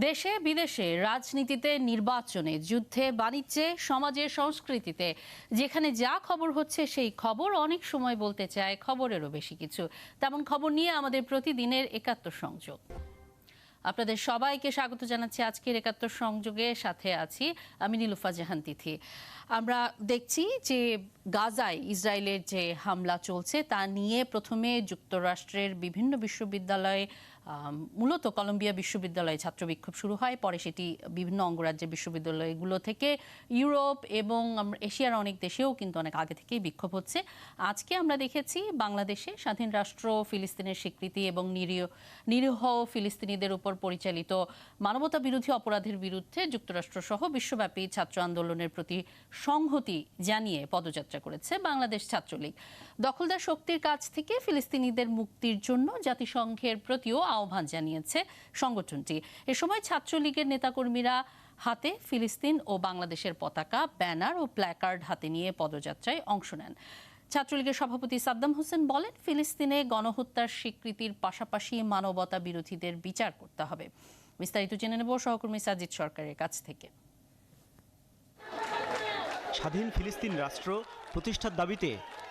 দেশে বিদেশে রাজনীতিতে, নির্বাচনে, যুদ্ধে, বাণিজ্যে, সমাজে, সংস্কৃতিতে যেখানে যা খবর হচ্ছে সেই খবর অনেক সময় বলতে চায় খবরেরও বেশি কিছু। তেমন খবর নিয়ে আমাদের প্রতিদিনের একাত্তর সংযোগ। আপনাদের সবাইকে স্বাগত জানাচ্ছি আজকের একাত্তর সংযোগে। সাথে আছি আমি নীলুফা জাহান তিথি। আমরা দেখছি যে গাজায় ইসরায়েলের যে হামলা চলছে তা নিয়ে প্রথমে যুক্তরাষ্ট্রের বিভিন্ন বিশ্ববিদ্যালয়ে, মূলত কলম্বিয়া বিশ্ববিদ্যালয়ে ছাত্র বিক্ষোভ শুরু হয়। পরে সেটি বিভিন্ন অঙ্গরাজ্যের বিশ্ববিদ্যালয়গুলো থেকে ইউরোপ এবং এশিয়ার অনেক দেশেও কিন্তু অনেক আগে থেকেই বিক্ষোভ হচ্ছে। আজকে আমরা দেখেছি বাংলাদেশে স্বাধীন রাষ্ট্র ফিলিস্তিনের স্বীকৃতি এবং নিরীহ ফিলিস্তিনিদের উপর পরিচালিত মানবতা বিরোধী অপরাধের বিরুদ্ধে যুক্তরাষ্ট্র সহ বিশ্বব্যাপী ছাত্র আন্দোলনের প্রতি সংহতি জানিয়ে পদযাত্রা করেছে বাংলাদেশ ছাত্রলীগ। দখলদার শক্তির কাছ থেকে ফিলিস্তিনিদের মুক্তির জন্য জাতিসংঘের প্রতিও আহ্বান জানিয়েছে সংগঠনটি। এ সময় ছাত্রলীগের নেতাকর্মীরা হাতে ফিলিস্তিন ও বাংলাদেশের পতাকা, ব্যানার ও প্ল্যাকার্ড হাতে নিয়ে পদযাত্রায় অংশ নেন। ছাত্রলীগের সভাপতি সাদ্দাম হোসেন বলেন, ফিলিস্তিনে গণহত্যার স্বীকৃতির পাশাপাশি মানবতা বিরোধীদের বিচার করতে হবে। বিস্তারিত জেনে নেব সহকর্মী সাজিদ সরকারের কাছ থেকে। স্বাধীন ফিলিস্তিন রাষ্ট্র প্রতিষ্ঠার দাবিতে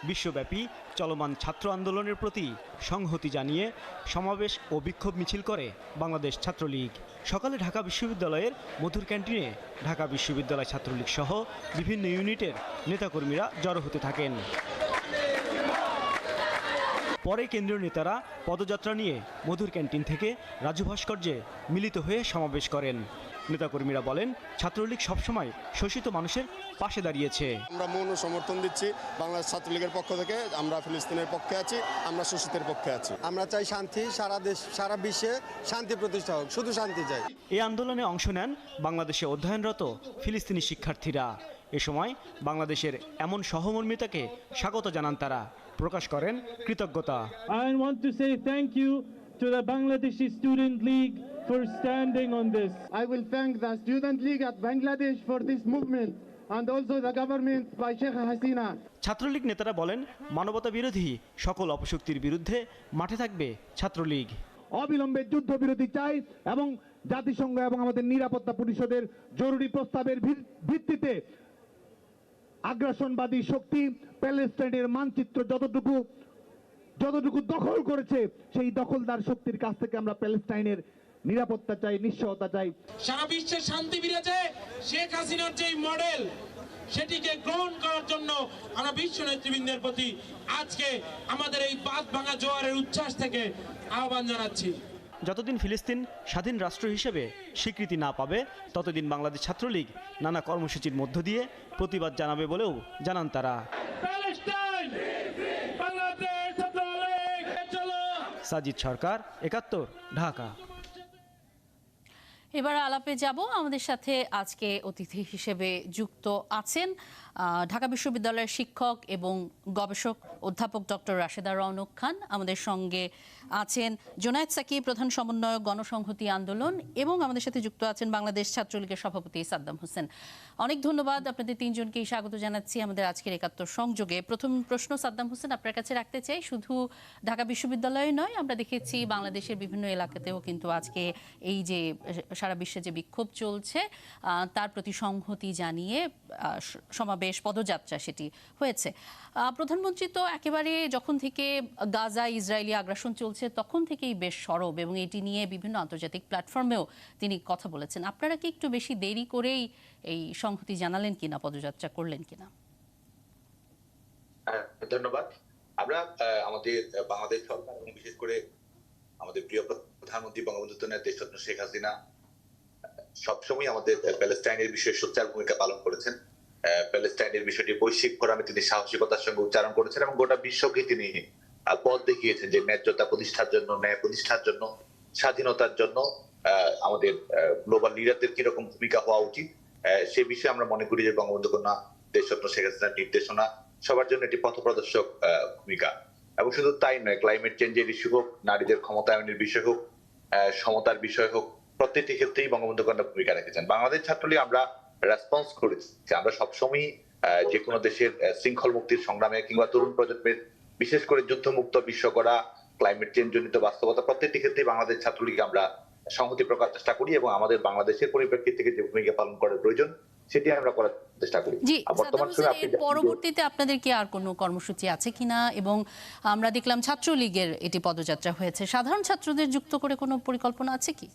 বিশ্বব্যাপী চলমান ছাত্র আন্দোলনের প্রতি সংহতি জানিয়ে সমাবেশ ও বিক্ষোভ মিছিল করে বাংলাদেশ ছাত্রলীগ। সকালে ঢাকা বিশ্ববিদ্যালয়ের মধুর ক্যান্টিনে ঢাকা বিশ্ববিদ্যালয় ছাত্রলীগ সহ বিভিন্ন ইউনিটের নেতাকর্মীরা জড়ো হতে থাকেন। পরে কেন্দ্রীয় নেতারা পদযাত্রা নিয়ে মধুর ক্যান্টিন থেকে রাজু ভাস্কর্যে মিলিত হয়ে সমাবেশ করেন। নেতাকর্মীরা বলেন, ছাত্রলীগ সবসময় শোষিত মানুষের পাশে দাঁড়িয়েছে। আমরা মৌন সমর্থন দিচ্ছি বাংলাদেশ ছাত্রলীগের পক্ষ থেকে। আমরা ফিলিস্তিনের পক্ষে আছি, আমরা শোষিতের পক্ষে আছি। আমরা চাই শান্তি, সারা দেশ সারা বিশ্বে শান্তি প্রতিষ্ঠা হোক, শুধু শান্তি চাই। এই আন্দোলনে অংশ নেন বাংলাদেশে অধ্যয়নরত ফিলিস্তিনি শিক্ষার্থীরা। এ সময় বাংলাদেশের এমন সহমর্মিতাকে স্বাগত জানান তারা, প্রকাশ করেন কৃতজ্ঞতা। I want to say thank you to the Bangladeshi Student League for standing on this. I will thank the Student League at Bangladesh for this movement and also the government by Sheikh Hasina. Chhatra League নেতারা বলেন, মানবতা বিরোধী সকল অপশক্তির বিরুদ্ধে মাঠে থাকবে ছাত্রলীগ। অবিলম্বে যুদ্ধবিরতি চাই এবং জাতিসংঘ এবং আমাদের নিরাপত্তা পরিষদের জরুরি প্রস্তাবের ভিত্তিতে আগ্রাসনবাদী শক্তি প্যালেস্টাইনের মানচিত্র যতটুকু দখল করেছে সেই দখলদার শক্তির কাছ থেকে আমরা প্যালেস্টাইনের নিরাপত্তা চাই, নিশ্চয়তা চাই। সারা বিশ্বে শান্তি বিরাজে শেখ হাসিনার যে মডেল সেটিকে গ্রহণ করার জন্য আমরা বিশ্ব নেতৃবৃন্দের প্রতি আজকে আমাদের এই বাঁধ ভাঙা জোয়ারের উচ্ছ্বাস থেকে আহ্বান জানাচ্ছি। যতদিন ফিলিস্তিন স্বাধীন রাষ্ট্র হিসেবে স্বীকৃতি না পাবে ততদিন বাংলাদেশ ছাত্রলীগ নানা কর্মসূচির মধ্য দিয়ে প্রতিবাদ জানাবে বলেও জানান তারা। সাজিদ সরকার, একাত্তর, ঢাকা। এবার আলাপে যাব। আমাদের সাথে আজকে অতিথি হিসেবে যুক্ত আছেন ঢাকা বিশ্ববিদ্যালয়ের শিক্ষক এবং গবেষক অধ্যাপক ডক্টর রাশেদা রওনক খান। আমাদের সঙ্গে আছেন জোনায়েদ সাকি, প্রধান সমন্বয়ক গণসংহতি আন্দোলন, এবং আমাদের সাথে যুক্ত আছেন বাংলাদেশ ছাত্রলীগের সভাপতি সাদ্দাম হোসেন। অনেক ধন্যবাদ আপনাদের তিনজনকেই স্বাগত জানাচ্ছি আমাদের আজকের একাত্তর সংযোগে। প্রথম প্রশ্ন সাদ্দাম হোসেন আপনার কাছে রাখতে চাই। শুধু ঢাকা বিশ্ববিদ্যালয়ে নয়, আমরা দেখেছি বাংলাদেশের বিভিন্ন এলাকাতেও কিন্তু আজকে এই যে সারা বিশ্বে যে বিক্ষোভ চলছে তার প্রতি সংহতি জানিয়ে সমাবেশ, পদযাত্রা সেটি হয়েছে। প্রধানমন্ত্রী তো একেবারে যখন থেকে গাজা ইসরায়েলি আগ্রাসন চলছে তখন থেকেই বেশ সরব, এবং এটি নিয়ে বিভিন্ন আন্তর্জাতিক প্ল্যাটফর্মেও তিনি কথা বলেছেন। আপনারা কি একটু বেশি দেরি করেই এই সংহতি জানালেন কিনা, পদযাত্রা করলেন কিনা? ধন্যবাদ। আমরা আমাদের বাংলাদেশ সরকার এবং বিশেষ করে আমাদের প্রিয় প্রধানমন্ত্রী বঙ্গবন্ধু দেশরত্ন শেখ হাসিনা সবসময় আমাদের প্যালেস্টাইনের বিষয়ে সোচ্চার ভূমিকা পালন করেছেন। প্যালেস্টাইনের বিষয়টি বৈশ্বিক ফোরামে তিনি সাহসিকতার সঙ্গে উচ্চারণ করেছেন এবং গোটা বিশ্বকে তিনি পথ দেখিয়েছেন যে ন্যায্যতা প্রতিষ্ঠার জন্য, ন্যায় প্রতিষ্ঠার জন্য, স্বাধীনতার জন্য আমাদের গ্লোবাল লিডারদের কিরকম ভূমিকা হওয়া উচিত। সে বিষয়ে আমরা মনে করি যে বঙ্গবন্ধু কন্যা দেশরত্ন শেখ হাসিনার নির্দেশনা সবার জন্য একটি পথপ্রদর্শক ভূমিকা। এবং শুধু তাই নয়, ক্লাইমেট চেঞ্জের ইস্যু হোক, নারীদের ক্ষমতায়নের বিষয় হোক, সমতার বিষয় হোক, প্রত্যেকটি ক্ষেত্রেই বঙ্গবন্ধু কন্যা ভূমিকা রেখেছেন। বাংলাদেশ ছাত্রলীগ আমরা রেসপন্স করেছি। আমরা সবসময় যে কোনো দেশের শৃঙ্খল মুক্তির সংগ্রামে কিংবা তরুণ প্রজন্মের, বিশেষ করে যুদ্ধমুক্ত বিশ্ব করা, ক্লাইমেট চেঞ্জ জনিত বাস্তবতা, প্রত্যেকটি ক্ষেত্রেই বাংলাদেশ ছাত্রলীগ আমরা সংহতি প্রকার চেষ্টা করি এবং আমাদের বাংলাদেশের পরিপ্রেক্ষিত থেকে যে ভূমিকা পালন করার প্রয়োজন সেটি আমরা করার চেষ্টা করি। জি, বর্তমান সময়ে আপনি এর পরবর্তীতে আপনাদের কি আর কোনো কর্মসূচি আছে কিনা? এবং আমরা দেখলাম ছাত্রলীগের এটি পদযাত্রা হয়েছে, সাধারণ ছাত্রদের যুক্ত করে কোনো পরিকল্পনা আছে কি?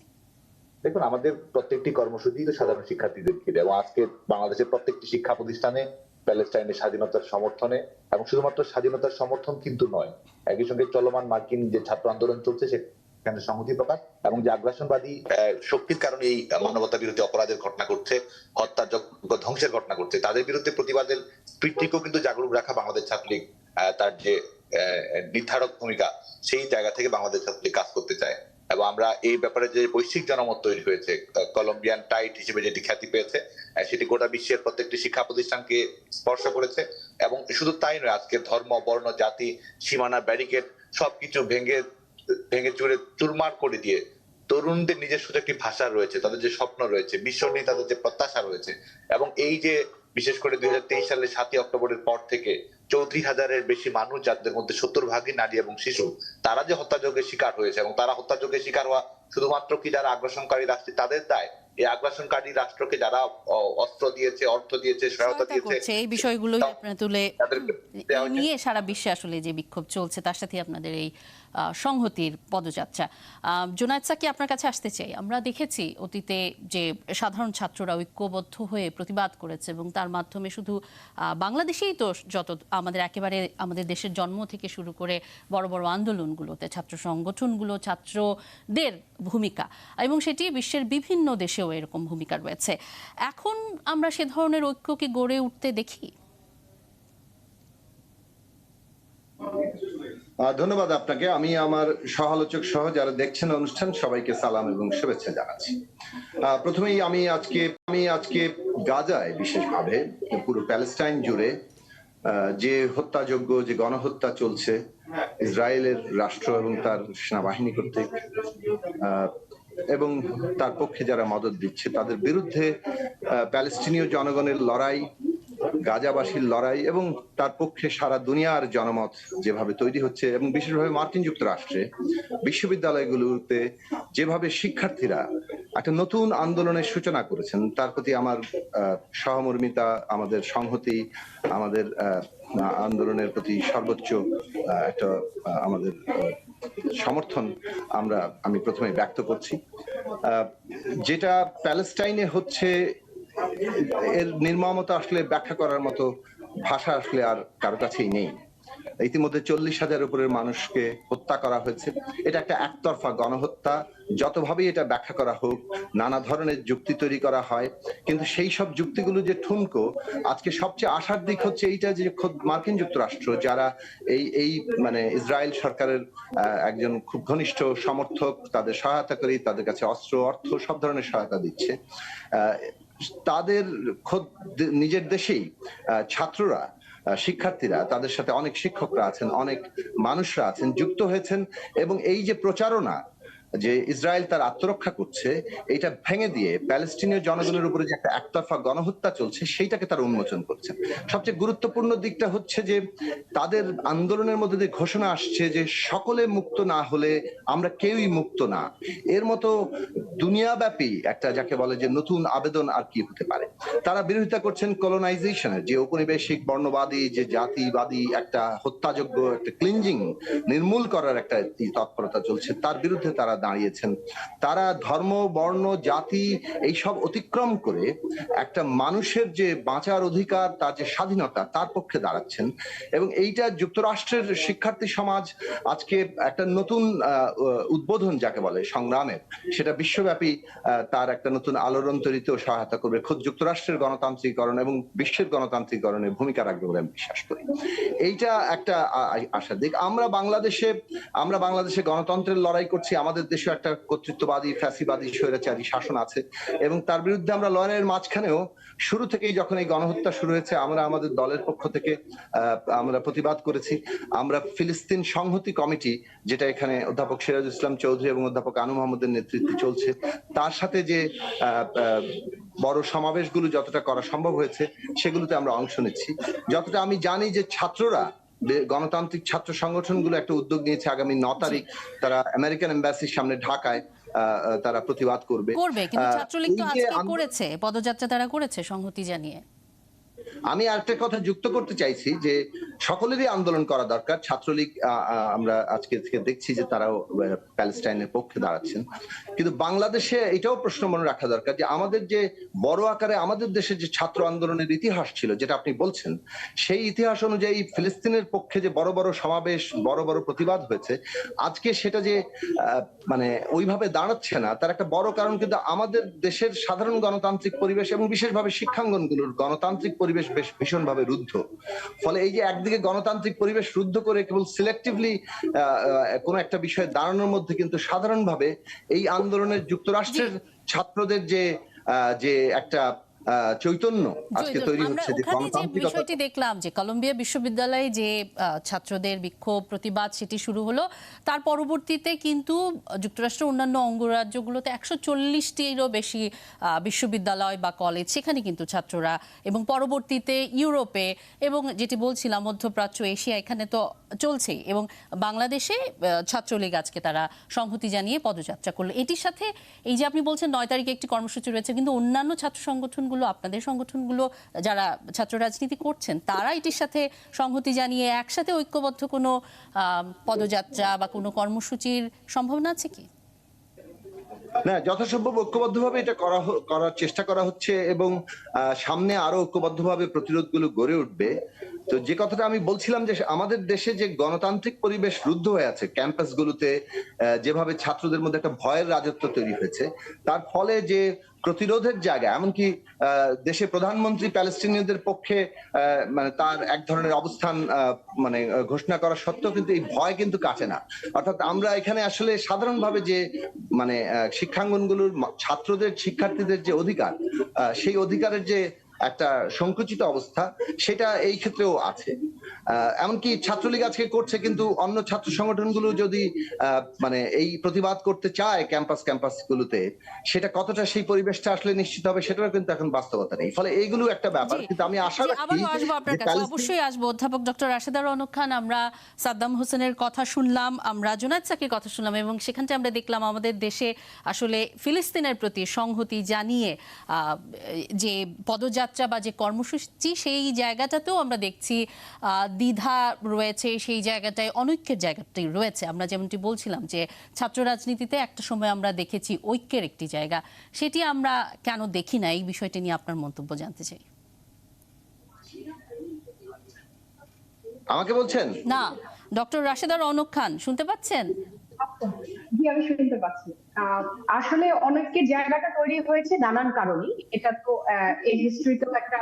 দেখুন, আমাদের প্রত্যেকটি কর্মসূচি তো সাধারণ শিক্ষার্থীদের ঘিরে, এবং আজকে বাংলাদেশের প্রত্যেকটি শিক্ষা প্রতিষ্ঠানে প্যালেস্টাইনের স্বাধীনতার সমর্থনে, এবং শুধুমাত্র স্বাধীনতার সমর্থন কিন্তু নয়, একই সঙ্গে চলমান মার্কিন যে ছাত্র আন্দোলন চলছে সেখানে সংহতি প্রকাশ, এবং যে আগ্রাসনবাদী শক্তির কারণে এই মানবতা বিরোধী অপরাধের ঘটনা ঘটছে, হত্যাযোগ্য ধ্বংসের ঘটনা ঘটছে, তাদের বিরুদ্ধে প্রতিবাদের স্পিরিটটিকেও কিন্তু জাগরুক রাখা বাংলাদেশ ছাত্রলীগ তার যে নির্ধারক ভূমিকা, সেই জায়গা থেকে বাংলাদেশ ছাত্রলীগ কাজ করতে চায়। এবং আমরা এই ব্যাপারে যে বৈশ্বিক জনমত তৈরি হয়েছে, কলম্বিয়ান টাইট হিসেবে যেটি খ্যাতি পেয়েছে, সেটি গোটা বিশ্বের প্রত্যেকটি শিক্ষা প্রতিষ্ঠানকে স্পর্শ করেছে। এবং শুধু তাই নয়, আজকে ধর্ম, বর্ণ, জাতি, সীমানা, ব্যারিকেড সবকিছু ভেঙে চুরে চুরমার করে দিয়ে তরুণদের নিজস্ব একটি ভাষা রয়েছে, তাদের যে স্বপ্ন রয়েছে, মিশন নিয়ে তাদের যে প্রত্যাশা রয়েছে, এবং এই যে বিশেষ করে 2023 সালের 7ই অক্টোবরের পর থেকে 34,000-এর বেশি মানুষ, যাদের মধ্যে 70% নারী এবং শিশু, তারা যে হত্যাযজ্ঞের শিকার হয়েছে, এবং তারা হত্যাযজ্ঞের শিকার হওয়া শুধুমাত্র কি যারা আগ্রাসনকারী রাষ্ট্র তাদের দায়, এই আগ্রাসনকারী রাষ্ট্রকে যারা অস্ত্র দিয়েছে, অর্থ দিয়েছে, সহায়তা দিয়েছে, এই বিষয়গুলোই আপনারা তুলে নিয়ে সারা বিশ্বে আসলে যে বিক্ষোভ চলছে, তার সাথে আপনাদের এই সংহতির পদযাত্রা। জোনায়েদ সাকি, আপনার কাছে আসতে চাই। আমরা দেখেছি অতীতে যে সাধারণ ছাত্ররা ঐক্যবদ্ধ হয়ে প্রতিবাদ করেছে, এবং তার মাধ্যমে শুধু বাংলাদেশেই তো যত আমাদের দেশের জন্ম থেকে শুরু করে বড় বড় আন্দোলনগুলোতে ছাত্র সংগঠনগুলো, ছাত্রদের ভূমিকা, এবং সেটি বিশ্বের বিভিন্ন দেশেও এরকম ভূমিকা রয়েছে। এখন আমরা সে ধরনের ঐক্য কি গড়ে উঠতে দেখি? ধন্যবাদ আপনাকে। আমি আমার সহালোচক সহ যারা দেখছেন অনুষ্ঠান, সবাইকে সালাম এবং শুভেচ্ছা জানাচ্ছি। প্রথমেই আমি আজকে গাজায়, বিশেষভাবে পুরো প্যালেস্টাইন জুড়ে যে হত্যাযজ্ঞ, যে গণহত্যা চলছে ইসরায়েলের রাষ্ট্র এবং তার সেনাবাহিনী কর্তৃক, এবং তার পক্ষে যারা মদত দিচ্ছে, তাদের বিরুদ্ধে প্যালেস্টিনীয় জনগণের লড়াই, গাজাবাসীর লড়াই, এবং তার পক্ষে সারা দুনিয়ার জনমত যেভাবে তৈরি হচ্ছে, এবং বিশেষভাবে মার্কিন যুক্তরাষ্ট্রে বিশ্ববিদ্যালয়গুলোতে যেভাবে শিক্ষার্থীরা একটা নতুন আন্দোলনের সূচনা করেছেন, তার প্রতি আমার সহমর্মিতা, আমাদের সংহতি, আমাদের আন্দোলনের প্রতি সর্বোচ্চ একটা আমাদের সমর্থন আমি প্রথমে ব্যক্ত করছি। যেটা প্যালেস্টাইনে হচ্ছে, এর নির্মমতা আসলে ব্যাখ্যা করার মতো ভাষা আসলে আর কারো কাছেই নেই। ইতিমধ্যে 40,000 উপরের মানুষকে হত্যা করা হয়েছে। এটা একটা একতরফা গণহত্যা। যতভাবেই এটা ব্যাখ্যা করা হোক, নানা ধরনের যুক্তি তৈরি করা হয়, কিন্তু সেই সব যুক্তিগুলো যে ঠুনকো, আজকে সবচেয়ে আশার দিক হচ্ছে এইটা যে খোদ মার্কিন যুক্তরাষ্ট্র, যারা এই মানে ইসরায়েল সরকারের একজন খুব ঘনিষ্ঠ সমর্থক, তাদের সহায়তা করি, তাদের কাছে অস্ত্র, অর্থ, সব ধরনের সহায়তা দিচ্ছে, তাদের খোদ নিজের দেশেই ছাত্ররা, শিক্ষার্থীরা, তাদের সাথে অনেক শিক্ষকরা আছেন, অনেক মানুষরা আছেন, যুক্ত হয়েছেন, এবং এই যে প্রচারণা যে ইসরায়েল তার আত্মরক্ষা করছে, এটা ভেঙে দিয়ে প্যালেস্টিনীয় জনগণের উপরে যে একটা একতরফা গণহত্যা চলছে, সেইটাকে তারা উন্মোচন করছেন। সবচেয়ে গুরুত্বপূর্ণ দিকটা হচ্ছে যে তাদের আন্দোলনের মধ্যে দিয়ে ঘোষণা আসছে যে সকলে মুক্ত না হলে আমরা কেউই মুক্ত না। এর মতো দুনিয়াব্যাপী একটা, যাকে বলে যে নতুন আবেদন আর কি হতে পারে। তারা বিরোধিতা করছেন কলোনাইজেশনের, যে ঔপনিবেশিক বর্ণবাদী, যে জাতিবাদী একটা হত্যাযোগ্য, একটা ক্লিনজিং, নির্মূল করার একটা তৎপরতা চলছে, তার বিরুদ্ধে তারা দাঁড়িয়েছেন। তারা ধর্ম, বর্ণ, জাতি এইসব অতিক্রম করে একটা মানুষের যে বাঁচার অধিকার, তার যে স্বাধীনতা, তার পক্ষে দাঁড়াচ্ছেন। এবং এইটা যুক্তরাষ্ট্রের শিক্ষার্থী সমাজ আজকে একটা নতুন উদ্বোধন, যাকে বলে সংগ্রামের, সেটা বিশ্বব্যাপী তার একটা নতুন আলোড়ন তৈরিতেও সহায়তা করবে। খোদ যুক্তরাষ্ট্রের গণতান্ত্রিকরণ এবং বিশ্বের গণতান্ত্রিকরণে ভূমিকা রাখবে বলে আমি বিশ্বাস করি। এইটা একটা আশার দিক। আমরা বাংলাদেশে গণতন্ত্রের লড়াই করছি। আমাদের দেশে একটা কর্তৃত্ববাদী, ফ্যাসিবাদী, স্বৈরাচারী শাসন আছে, এবং তার বিরুদ্ধে আমরা লড়াইয়ের মাঝখানেও শুরু থেকেই, যখন এই গণহত্যা শুরু হয়েছে, আমরা আমাদের দলের পক্ষ থেকে আমরা প্রতিবাদ করেছি। আমরা ফিলিস্তিন সংহতি কমিটি, যেটা এখানে অধ্যাপক সিরাজুল ইসলাম চৌধুরী এবং অধ্যাপক আনু মোহাম্মদের নেতৃত্বে চলছে, তার সাথে যে বড় সমাবেশগুলো যতটা করা সম্ভব হয়েছে, সেগুলোতে আমরা অংশ নিচ্ছি। যতটা আমি জানি যে ছাত্ররা, গণতান্ত্রিক ছাত্র সংগঠনগুলো একটা উদ্যোগ নিয়েছে, আগামী 9 তারিখ তারা আমেরিকান এম্বাসির সামনে ঢাকায় তারা প্রতিবাদ করবে। কিন্তু ছাত্রলীগ তো এই যে আজকে করেছে, পদযাত্রা তারা করেছে সংহতি জানিয়ে। আমি আরেকটা কথা যুক্ত করতে চাইছি যে সকলেরই আন্দোলন করা দরকার। ছাত্রলীগ আমরা আজকে থেকে দেখছি যে তারাও প্যালেস্টাইনের পক্ষে দাঁড়াচ্ছেন, কিন্তু বাংলাদেশে এটাও প্রশ্ন মনে রাখা দরকার যে আমাদের যে বড় আকারে আমাদের দেশে যে ছাত্র আন্দোলনের ইতিহাস ছিল, যেটা আপনি বলছেন, সেই ইতিহাস অনুযায়ী ফিলিস্তিনের পক্ষে যে বড় বড় সমাবেশ, বড় বড় প্রতিবাদ হয়েছে, আজকে সেটা যে মানে ওইভাবে দাঁড়াচ্ছে না, তার একটা বড় কারণ কিন্তু আমাদের দেশের সাধারণ গণতান্ত্রিক পরিবেশ এবং বিশেষভাবে শিক্ষাঙ্গনগুলোর গণতান্ত্রিক পরিবেশ বেশ ভীষণভাবে রুদ্ধ। ফলে এই যে একদিকে গণতান্ত্রিক পরিবেশ রুদ্ধ করে কেবল সিলেক্টিভলি কোন একটা বিষয়ে দাঁড়ানোর মধ্যে কিন্তু সাধারণভাবে এই আন্দোলনের যুক্তরাষ্ট্রের ছাত্রদের যে একটা চৈতন্য আজকে তৈরি হচ্ছে, যে গণতান্ত্রিকতা। বিষয়টি দেখলাম যে কলম্বিয়া বিশ্ববিদ্যালয়ে যে ছাত্রদের বিক্ষোভ প্রতিবাদ সেটি শুরু হলো, তার পরবর্তীতে কিন্তু যুক্তরাষ্ট্রের অন্যান্য অঙ্গরাজ্যগুলোতে 140টিরও বেশি বিশ্ববিদ্যালয় বা কলেজ, সেখানে কিন্তু ছাত্ররা, এবং পরবর্তীতে ইউরোপে এবং যেটি বলছিলাম মধ্যপ্রাচ্য, এশিয়া, এখানে তো চলছেই। এবং বাংলাদেশে ছাত্রলীগ আজকে তারা সংহতি জানিয়ে পদযাত্রা করলো। এটির সাথে এই যে আপনি বলছেন 9 তারিখে একটি কর্মসূচি রয়েছে, কিন্তু অন্যান্য ছাত্র সংগঠনগুলো, আপনাদের সংগঠনগুলো যারা ছাত্র রাজনীতি করছেন, তারা এটির সাথে সংহতি জানিয়ে একসাথে ঐক্যবদ্ধ কোনো পদযাত্রা বা কোনো কর্মসূচির সম্ভাবনা আছে কি? না, যথাসম্ভব ঐক্যবদ্ধভাবে এটা করার চেষ্টা করা হচ্ছে এবং সামনে আরো ঐক্যবদ্ধভাবে প্রতিরোধগুলো গড়ে উঠবে। তো যে কথাটা আমি বলছিলাম যে আমাদের দেশে যে গণতান্ত্রিক পরিবেশ রুদ্ধ হয়ে আছে, ক্যাম্পাসগুলোতে যেভাবে ছাত্রদের মধ্যে একটা ভয়ের রাজত্ব তৈরি হয়েছে, তার ফলে যে প্রতিরোধের জায়গা, এমনকি দেশে প্রধানমন্ত্রী প্যালেস্টিনীয়দের পক্ষে মানে তার এক ধরনের অবস্থান মানে ঘোষণা করা সত্ত্বেও কিন্তু এই ভয় কিন্তু কাটে না। অর্থাৎ আমরা এখানে আসলে সাধারণভাবে যে মানে শিক্ষাঙ্গনগুলোর ছাত্রদের, শিক্ষার্থীদের যে অধিকার, সেই অধিকারের যে একটা সংকুচিত অবস্থা, সেটা এই ক্ষেত্রেও আছে। এমনকি ছাত্রলীগ আজকে করছে, কিন্তু অন্য ছাত্র সংগঠনগুলো যদি মানে এই প্রতিবাদ করতে চায় ক্যাম্পাসগুলোতে, সেটা কতটা সেই পরিবেশটা আসলে নিশ্চিত হবে সেটাও কিন্তু এখন বাস্তবতা নেই। ফলে এইগুলো একটা ব্যাপার, কিন্তু আমি আশা রাখি আবারও আসবো আপনার কাছে, অবশ্যই আসবো। অধ্যাপক ডক্টর রাশেদা রওনক খান, আমরা সাদ্দাম হোসেনের কথা শুনলাম, আমরা জুনায়েদ সাকির কথা শুনলাম, এবং সেখানটা আমরা দেখলাম আমাদের দেশে আসলে ফিলিস্তিনের প্রতি সংহতি জানিয়ে যে পদযাত্রা বা যে কর্মসূচি, সেই জায়গাটাতেও আমরা দেখছি দ্বিধা রয়েছে, সেই জায়গাটায় অনৈক্যের জায়গাটি রয়েছে। আমরা যেমনটি বলছিলাম যে ছাত্র রাজনীতিতে একটা সময় আমরা দেখেছি ঐক্যের একটি জায়গা, সেটি আমরা কেন দেখি না? এই বিষয়টি নিয়ে আপনার মন্তব্য জানতে চাই। আমাকে বলছেন? না, ডক্টর রাশেদা রওনক খান শুনতে পাচ্ছেন? জি, আমি শুনতে পাচ্ছি। আসলে অনেকের জায়গাটা তৈরি হয়েছে নানান কারণে। এটা তো এই হিস্ট্রিক্যাল একটা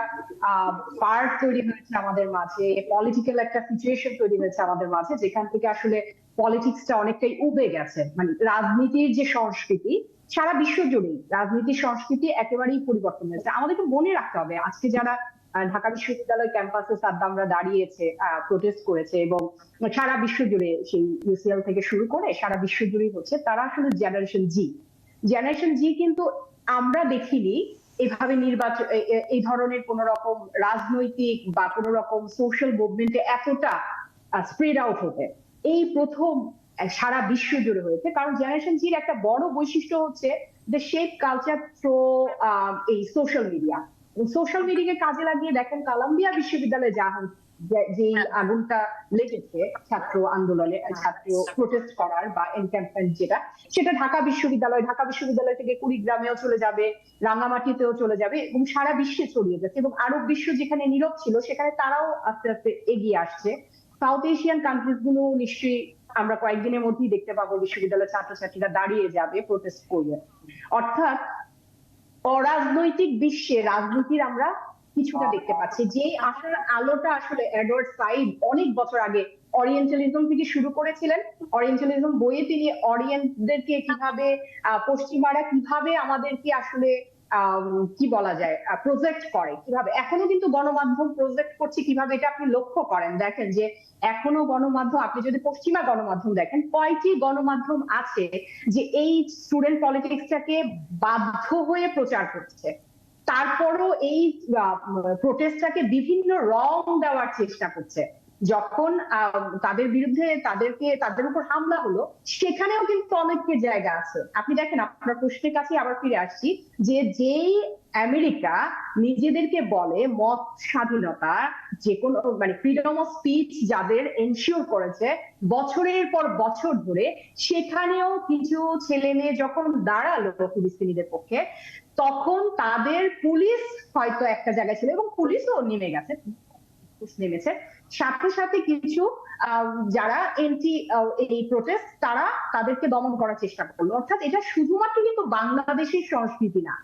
পার্ট তৈরি হয়েছে আমাদের মাঝে, পলিটিক্যাল একটা সিচুয়েশন তৈরি হয়েছে আমাদের মাঝে, যেখান থেকে আসলে পলিটিক্সটা অনেকটাই উবে গেছে। মানে রাজনীতির যে সংস্কৃতি, সারা বিশ্ব জুড়েই রাজনীতির সংস্কৃতি একেবারেই পরিবর্তন হয়েছে। আমাদেরকে মনে রাখতে হবে, আজকে যারা ঢাকা বিশ্ববিদ্যালয় ক্যাম্পাসে সাদ্দামরা দাঁড়িয়েছে, প্রোটেস্ট করেছে, এবং সারা বিশ্ব জুড়ে সেই ইউসিএল থেকে শুরু করে সারা বিশ্ব জুড়েই হচ্ছে, তারা আসলে জেনারেশন জি। কিন্তু আমরা দেখিনি এভাবে নির্বাচন, এই ধরনের কোন রকম রাজনৈতিক বা কোন রকম সোশ্যাল মুভমেন্টে এতটা স্প্রেড আউট হতে এই প্রথম সারা বিশ্ব জুড়ে হয়েছে। কারণ জেনারেশন জির একটা বড় বৈশিষ্ট্য হচ্ছে দ্য শেপ কালচার থ্রু এই সোশ্যাল মিডিয়া। সোশ্যাল মিডিয়াকে কাজে লাগিয়ে দেখেন কলম্বিয়া বিশ্ববিদ্যালয়ে যে আগুনটা লেগেছে ছাত্র আন্দোলনে, ছাত্র প্রোটেস্ট করার বা এনক্যাম্পমেন্ট, সেটা ঢাকা বিশ্ববিদ্যালয় থেকে কুড়িগ্রামেও চলে যাবে, রাঙামাটিতেও চলে যাবে, এবং সারা বিশ্বে ছড়িয়ে যাচ্ছে। এবং আরব বিশ্ব যেখানে নীরব ছিল, সেখানে তারাও আস্তে আস্তে এগিয়ে আসছে। সাউথ এশিয়ান কান্ট্রিজ গুলো নিশ্চয়ই আমরা কয়েকদিনের মধ্যেই দেখতে পাবো বিশ্ববিদ্যালয়ের ছাত্রছাত্রীরা দাঁড়িয়ে যাবে, প্রোটেস্ট করবে। অর্থাৎ অরাজনৈতিক বিশ্বে রাজনীতির আমরা কিছুটা দেখতে পাচ্ছি। যে আসার আলোটা আসলে এডওয়ার্ড সাইড অনেক বছর আগে অরিয়েন্টালিজম থেকে শুরু করেছিলেন। অরিয়েন্টালিজম বইয়ে তিনি অরিয়েন্টদেরকে কিভাবে, পশ্চিমারা কিভাবে আমাদেরকে আসলে কি বলা যায় প্রজেক্ট করে, কিভাবে এখনো কিন্তু গণমাধ্যম প্রজেক্ট করছে কিভাবে, এটা আপনি লক্ষ্য করেন। দেখেন যে এখনো গণমাধ্যম, আপনি যদি পশ্চিমা গণমাধ্যম দেখেন, কয়টি গণমাধ্যম আছে যে এই স্টুডেন্ট পলিটিক্সটাকে বাধ্য হয়ে প্রচার করছে, তারপরও এই প্রোটেস্টটাকে বিভিন্ন রং দেওয়ার চেষ্টা করছে। যখন তাদের বিরুদ্ধে তাদের উপর হামলা হলো, সেখানেও কিন্তু অনেকের জায়গা আছে। আপনি দেখেন, আপনার প্রশ্নের কাছে আবার ফিরে আসছি, যে যেই আমেরিকা নিজেদেরকে বলে মত স্বাধীনতা, যে কোনো মানে ফ্রিডম অফ স্পিচ যাদের এনশিওর করেছে বছরের পর বছর ধরে, সেখানেও কিছু ছেলে মেয়ে যখন দাঁড়ালো ফিলিস্তিনিদের পক্ষে, তখন তাদের পুলিশ হয়তো একটা জায়গায় ছিল, এবং পুলিশও নেমেছে, সাথে সাথে কিছু যারা এই প্রোটেস্ট, তারা তাদেরকে দমন করার চেষ্টা করলো। অর্থাৎ এটা শুধুমাত্র কিন্তু বাংলাদেশের সংস্কৃতি না।